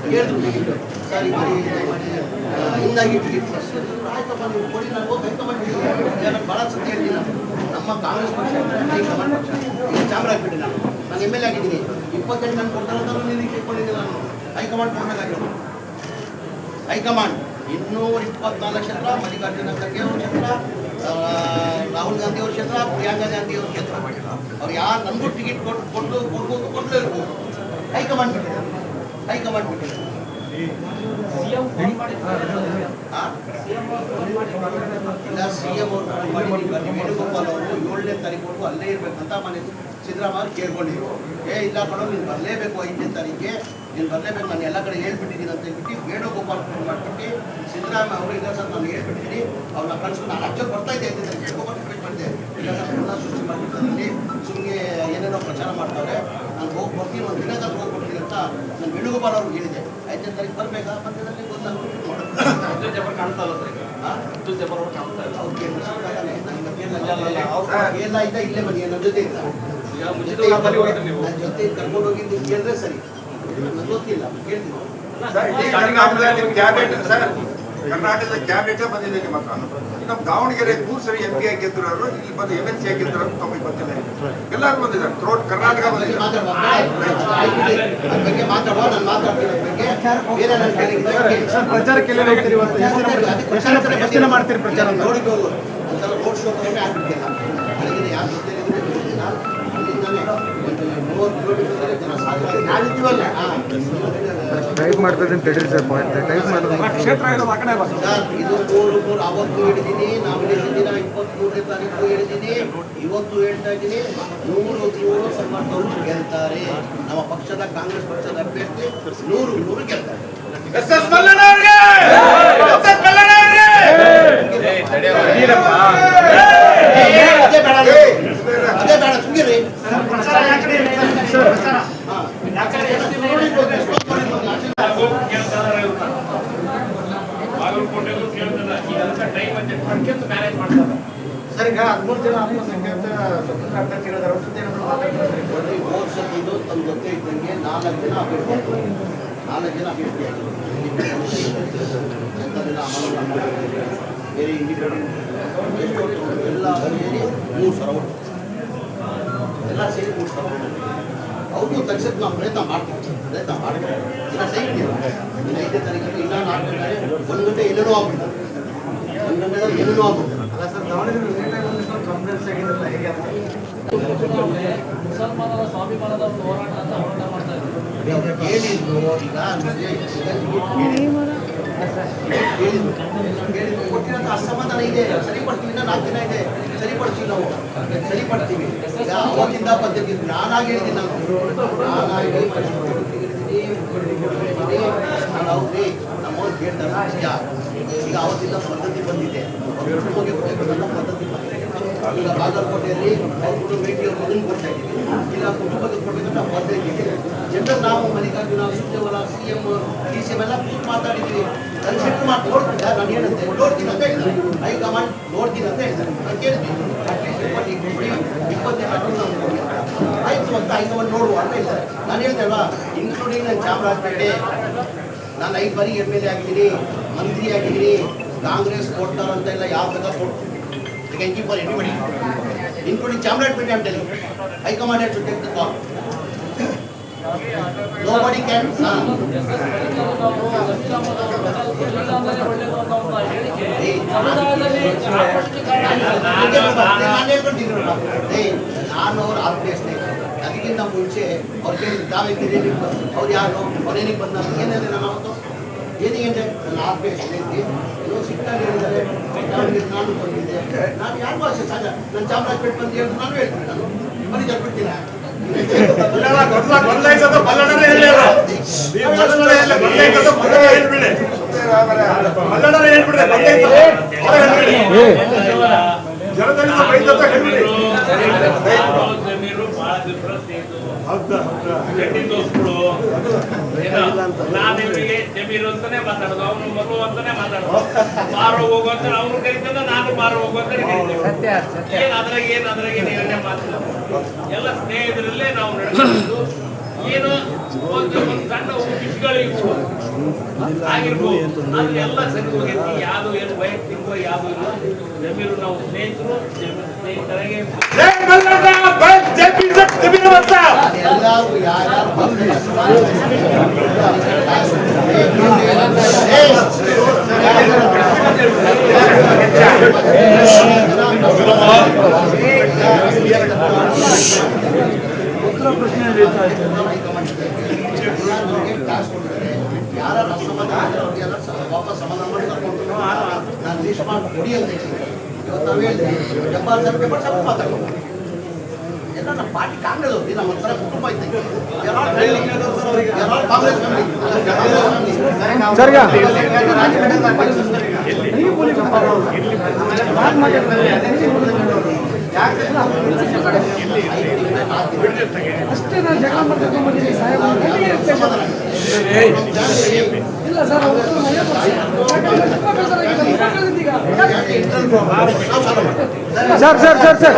ಹೇಳಿದ್ರು ticket sir ಮಾಡಿ ಹಿಂಗಾಗಿ ಟಿಕೆಟ್ ಆಯ್ತಪ್ಪ ನೀವು ಕೊಡಿ ನಾನು ಹೋಗಿ ಹೈಕಮಾಂಡ್ ನಾನು ಭಾಳ ಸತ್ಯ ಹೇಳ್ತೀನಿ ನಮ್ಮ ಕಾಂಗ್ರೆಸ್ ಪಕ್ಷ ಹೈಕಮಾಂಡ್ ಪಕ್ಷ ಈಗ ಚಾಮರಾಜಪೇಟೆ ನಾನು ಎಮ್ ಎಲ್ ಎ ಆಗಿದ್ದೀನಿ 28 ನಾನು ಕೊಡ್ತಾರೆ ಅಂತ ನಿರೀಕ್ಷೆ ಇಟ್ಕೊಂಡಿದ್ದೀನಿ ನಾನು ಹೈಕಮಾಂಡ್ ಕೊಡಬೇಕಾಗಿರೋದು ಹೈಕಮಾಂಡ್ 224 ಕ್ಷೇತ್ರ ಮಲ್ಲಿಕಾರ್ಜುನ ಖರ್ಗೆ ಅವ್ರ ಕ್ಷೇತ್ರ ರಾಹುಲ್ ಗಾಂಧಿ ಅವ್ರ ಕ್ಷೇತ್ರ ಪ್ರಿಯಾಂಕಾ ಗಾಂಧಿ ಅವ್ರ ಕ್ಷೇತ್ರ ಅವ್ರು ಯಾರು ನನಗೂ ಟಿಕೆಟ್ ಕೊಡಲೇ ಇರ್ಬೋದು ಹೈಕಮಾಂಡ್ ಬಿಟ್ಟಿದ್ದಾರೆ ಹೈಕಮಾಂಡ್ ಬಿಟ್ಟಿದ್ದಾರೆ ಇಲ್ಲ CM ಅವರು ವೇಣುಗೋಪಾಲ್ ಅವರು 7ನೇ ತಾರೀಕು ಅಲ್ಲೇ ಇರಬೇಕಂತ ಮನೆ ಸಿದ್ದರಾಮಯ್ಯ ಕೇಳ್ಕೊಂಡಿದ್ರು ಇಲ್ಲ ಕಣೋ ನೀನು ಬರಲೇಬೇಕು 5ನೇ ತಾರೀಕಿಗೆ ನೀನು ಬರಲೇಬೇಕು ನಾನು ಎಲ್ಲ ಕಡೆ ಹೇಳ್ಬಿಟ್ಟಿದ್ದೀನಿ ಅಂತ ಹೇಳ್ಬಿಟ್ಟು ವೇಣುಗೋಪಾಲ್ ಫೋನ್ ಮಾಡಿಬಿಟ್ಟು ಸಿದ್ದರಾಮಯ್ಯ ಅವರು ಇಲ್ಲ ಸರ್ ನಾನು ಹೇಳ್ಬಿಟ್ಟಿದ್ದೀನಿ ಅವ್ರನ್ನ ಕಳಿಸ್ಕೊಂಡು ನಾನು ಆಕ್ಚುಲಿ ಬರ್ತಾ ಇದ್ದೆ ವೇಣುಗೋಪಾಲ್ ರಿಕ್ವೆಸ್ಟ್ ಮಾಡಿದೆ ಇಲ್ಲ ಸರ್ ಎಲ್ಲ ಸೃಷ್ಟಿ ಮಾಡಿಬಿಟ್ಟಿದ್ದೀನಿ ಸುಮ್ಮನೆ ಏನೇನೋ ಪ್ರಚಾರ ಮಾಡ್ತಾರೆ ನಾನು ಹೋಗಿ ಬರ್ತೀನಿ ಒಂದು ದಿನದಲ್ಲಿ ಹೋಗ್ಬಿಡ್ತೀನಿ ಅಂತ ನಾನು ವೇಣುಗೋಪಾಲ್ ಅವ್ರಿಗೆ ಹೇಳಿದೆ 5ನೇ ತಾರೀಕು ಬರಬೇಕಾ ಮಧ್ಯದಲ್ಲಿ ಗೊತ್ತಾಗ್ಬಿಟ್ಟು ಕಾಣ್ತಾ ಇಲ್ಲ ಸರ್ ಎಲ್ಲ ಇದ್ದ ಇಲ್ಲೇ ಬನ್ನಿ ನನ್ನ ಜೊತೆ ಇಲ್ಲ ನನ್ನ ಜೊತೆ ಕರ್ಕೊಂಡು ಹೋಗಿದ್ದು ಕೇಳಿದ್ರೆ ಸರಿ ನನಗೆ ಗೊತ್ತಿಲ್ಲ ಕೇಳ್ತೀನಿ ಕರ್ನಾಟಕದ ಕ್ಯಾಬಿನೆಟ್ ಬಂದಿದೆ ನಿಮ್ಮ ಹತ್ರ ನಮ್ಮ ದಾವಣಗೆರೆ 3 ಸರಿ MP ಆಗಿ ಗೆದ್ದರು ಇಲ್ಲಿ ಬಂದು MLC ಆಗಿದ್ರು ತಮಗೆ ಬಂದಿಲ್ಲ ಎಲ್ಲರೂ ಬಂದಿದ್ದಾರೆ ಥ್ರೋಟ್ ಕರ್ನಾಟಕ ಬಂದಿದೆ ಮಾತಾಡುವ ನಾನು ಮಾತಾಡ್ತೀನಿ ಪ್ರಚಾರಕ್ಕೆ ಮಾಡ್ತೀರಿ ಪ್ರಚಾರ ನೋಡಿಕೊಂಡು ಒಂದ್ಸಲ ರೋಡ್ ಶೋ ಕಡಿಮೆ ಆಗ್ಬಿಟ್ಟಿಲ್ಲ ಬೆಳಗಿನ ಯಾರು ಟೈಪ್ ಮಾಡ್ತಾರೆ ತಡೀರಿ ಸರ್ ಟೈಪ್ ಮಾಡಿದ್ರೆ ಇದು 3 ಅವತ್ತು ಹೇಳಿದ್ದೀನಿ ನಾಮಿನೇಷನ್ ದಿನ 23ನೇ ತಾರೀಕು ಹೇಳಿದ್ದೀನಿ ಇವತ್ತು ಹೇಳ್ತಾ ಇದ್ದೀನಿ 100 ಸಂಬಂಧವರು ಗೆಲ್ತಾರೆ ನಮ್ಮ ಪಕ್ಷದ ಕಾಂಗ್ರೆಸ್ ಪಕ್ಷದ ಅಭ್ಯರ್ಥಿ 100 ಗೆಲ್ತಾರೆ ಅದೇ ಬೇಡ ಸುಗಿರಿ ಸರ್ ಈಗ 13 ಜನ ಅಲ್ಪಸಂಖ್ಯಾತ ಸ್ವತಂತ್ರ ಅಭ್ಯರ್ಥಿಗಳಿದ್ದಾರೆ ಅವ್ರ ಜೊತೆ ಓದ್ಸೋದು ತಮ್ಮ ಜೊತೆ ಇದ್ದಂಗೆ 4 ಜನ ಅಭ್ಯರ್ಥಿ ಬೇರೆ ಇಂಡಿಪೆಂಡೆಂಟ್ ಎಲ್ಲ ಸೇರಿ 3 ಸಾವಿರ ಎಲ್ಲ ಸೇರಿ 3 ಸಾವಿರ ಅವ್ರಿಗೂ ತಕ್ಷಣ ನಾವು ಪ್ರಯತ್ನ ಮಾಡ್ತೀವಿ ಇಲ್ಲ ಸೈಟ್ ಇನ್ನು 5ನೇ ತಾರೀಕು ಇಲ್ಲ 4 ಗಂಟೆ 1 ಗಂಟೆ ಏನೇನೋ ಆಗ್ಬಿಡ್ತಾರೆ 1 ಗಂಟೆದಲ್ಲಿ ಏನೇನೋ ಆಗ್ಬಿಡ್ತಾರೆ ಅಲ್ಲ ಸರ್ ದಾವಣಗೆರೆ ಕಾನ್ಫಿಡೆನ್ಸ್ ಆಗಿರಲ್ಲ ಹೇಗೆ ಮುಸಲ್ಮಾನರ ಸ್ವಾಭಿಮಾನದ ಒಂದು ಹೋರಾಟ ಅಂತ ಹೋರಾಟ ಮಾಡ್ತಾ ಇದ್ದಾರೆ ಹೇಳಿದ್ರು ಈಗ ಹೇಳಿದ್ರು ಕೊಟ್ಟಿರೋಂಥ ಅಸಮಾಧಾನ ಇದೆ ಸರಿಪಡ್ತೀವಿ ಇನ್ನ 4 ದಿನ ಇದೆ ಸರಿಪಡ್ತೀವಿ ನಾವು ಸರಿಪಡ್ತೀವಿ ಈಗ ಅವತ್ತಿಂದ ಪದ್ಧತಿ ನಾನಾಗಿ ಹೇಳಿದ್ದೀನಿ ನಾನಾಗಿ ಹೌದ್ರಿ ನಮ್ಮವ್ರು ಕೇಳ್ತಾರೆ ಈಗ ಅವತ್ತಿಂದ ಪದ್ಧತಿ ಬಂದಿದೆ ಕುಟುಂಬಕ್ಕೆ ಕೊಟ್ಟಿರ್ತಕ್ಕಂಥ ಪದ್ಧತಿ ಬಂದಿದೆ ಈಗ ಬಾಗಲಕೋಟೆಯಲ್ಲಿ ಅವ್ರು ಭೇಟಿ ಅವ್ರು ಕೊಡ್ತಾ ಇದ್ದೀವಿ ಇಲ್ಲ ಕುಟುಂಬಕ್ಕೆ ಕೊಟ್ಟಿರ್ತಕ್ಕಂಥ ಪದ್ಧತಿ ಇದೆ ಜನರು ನಾವು ಮಲ್ಲಿಕಾರ್ಜುನ ಸುರ್ಜೇವಾಲಾ CM DC ಎಲ್ಲ ಕೂತು ಮಾತಾಡಿದ್ದೀವಿ ನನ್ನ ಸೆಟ್ ಮಾಡಿ ನೋಡ್ತಿದ್ದ ನಾನು ಏನಂತೆ ನೋಡ್ತೀನಿ ಅಂತ ಹೇಳ್ತಾರೆ ಹೈಕಮಾಂಡ್ ನೋಡ್ತೀನಿ ಅಂತ ಹೇಳ್ತಾರೆ ನಾನು ಕೇಳ್ತೀನಿ ಆಯ್ತು ಅಂತ ಹೈಕಮಾಂಡ್ ನೋಡುವ ಅಂತ ಹೇಳ್ತಾರೆ ನಾನು ಹೇಳ್ದೆ ಅಲ್ವಾ ಇನ್ಕ್ಲೂಡಿಂಗ್ ನನ್ನ ಚಾಮರಾಜಪೇಟೆ ನಾನು 5 ಬಾರಿ MLA ಆಗಿದ್ದೀನಿ ಮಂತ್ರಿ ಆಗಿದ್ದೀನಿ ಕಾಂಗ್ರೆಸ್ ಕೊಡ್ತಾರಂತ ಇಲ್ಲ ಯಾವ ಬೇಕಾದ್ರೆ ಕೊಡ್ತೀನಿ thank you for anybody including Chamarajpet ಅಂತ ಹೇಳಿ high command has to take the call nobody can ನಾನು ಅವ್ರ ಆತ್ಮೀಯ ಸ್ನೇಹಿತ ಅದಕ್ಕಿಂತ ಮುಂಚೆ ಅವ್ರು ಕೇಳಿದ್ರು ತಾವೇನಿಗೆ ಅವ್ರು ಯಾರು ಅವ್ರೇನಿಗೆ ಬಂದ ಏನಿದೆ ನಾನು ಅವತ್ತು ಏನಿಗೆ ನನ್ನ ಆತ್ಮೀಯ ಸ್ನೇಹಿತಿ ಏನೋ ಸಿಕ್ಕಾಗಿ ಹೇಳಿದ್ದಾರೆ ನಾನು ಬಂದಿದ್ದೆ ನಾನು ಯಾರಿಗೂ ಅಷ್ಟೇ ಸಹಜ ನನ್ನ ಚಾಮರಾಜಪೇಟೆ ಬಂದು ಹೇಳಿದ್ರು ನಾನು ಹೇಳ್ತೀನಿ ನಾನು ಬರೀ ಬಿಡ್ತೀನಿ ಜಮೀರು ಅಂತಾನೆ ಮಾತಾಡೋದು ಅವನು ಮಗು ಅಂತಾನೆ ಮಾತಾಡೋದು ಮಾರು ಹೋಗು ಅಂತ ಅವ್ರು ಕರೀತದ ನಾನು ಮಾರು ಹೋಗು ಅಂತ ಏನಾದ್ರಾಗ ಏನಾದ್ರಾಗ ನಿರ್ಣಯ ಮಾತಿಲ್ಲ ಎಲ್ಲ ಸ್ನೇಹಿತರಲ್ಲೇ ನಾವು ನಡೆಸೋದು ಏನು ಒಂದು ಸಣ್ಣ ವಿಷಯಗಳಿಗೂ ಆಗಿರ್ಬೋದು ಅದೆಲ್ಲ ಸರಿ ಹೋಗೈತಿ. ಯಾವುದು ಏನು ವೈಯಕ್ತಿಕ ಯಾವುದು ಇಲ್ಲ. ಜಮೀರು ನಾವು ಸ್ನೇಹಿತರು, ಸ್ನೇಹಿತರಿಗೆ ಎಲ್ಲರೂ ಯಾರ್ಯಾರು ಯಾರು ಅಸಮಾಧಾನ ಅವ್ರಿಗೆಲ್ಲ ವಾಪಸ್ ಸಮಾಧಾನ ಮಾಡಿ ಕರ್ಕೊಂಡು ನಾನು ಲೀಸ್ಟ್ ಮಾಡಿ ಕೊಡಿ ಅಂತ ಹೇಳ್ತೀನಿ. ಇವತ್ತು ನಾವು ಹೇಳಿದ್ವಿ ಜಬ್ಬಾರ್ ಸ್ವಲ್ಪ ಮಾತಾಡೋದು ಎಲ್ಲ ನಮ್ಮ ಪಾರ್ಟಿ ಕಾಂಗ್ರೆಸ್ ಅವ್ರಿಗೆ ನಮ್ಮ ಹತ್ರ ಕುಟುಂಬ ಐತೆ. ಕಾಂಗ್ರೆಸ್ ಅಷ್ಟೇ ನಾನು ಜಗಳ ಮಾಡ್ಕೊಂಡ್ಬಂದಿದ್ದೀನಿ ಸಾಹೇಬ್. ಇಲ್ಲ ಸರ್, ಸರ್ ಸರ್